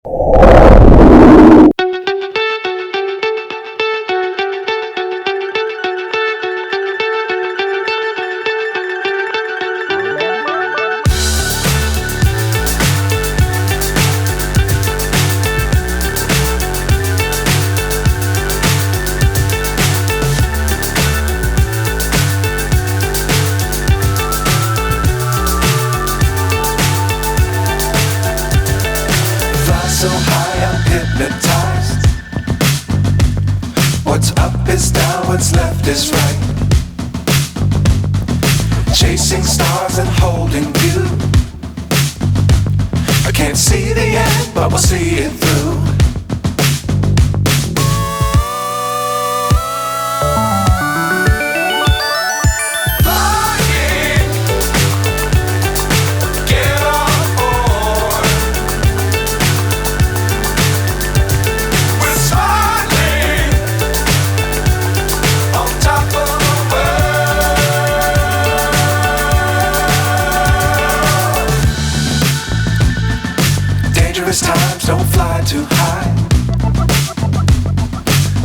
So high, I'm hypnotized. What's up is down, what's left is right. Chasing stars and holding you. I can't see the end, but we'll see it through. Dangerous times, don't fly too high.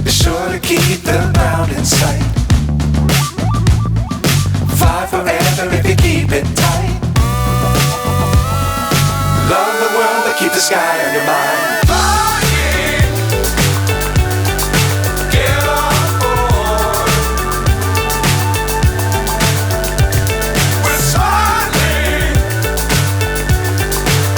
Be sure to keep the ground in sight. Fly forever if you keep it tight. Love the world, but keep the sky on your mind.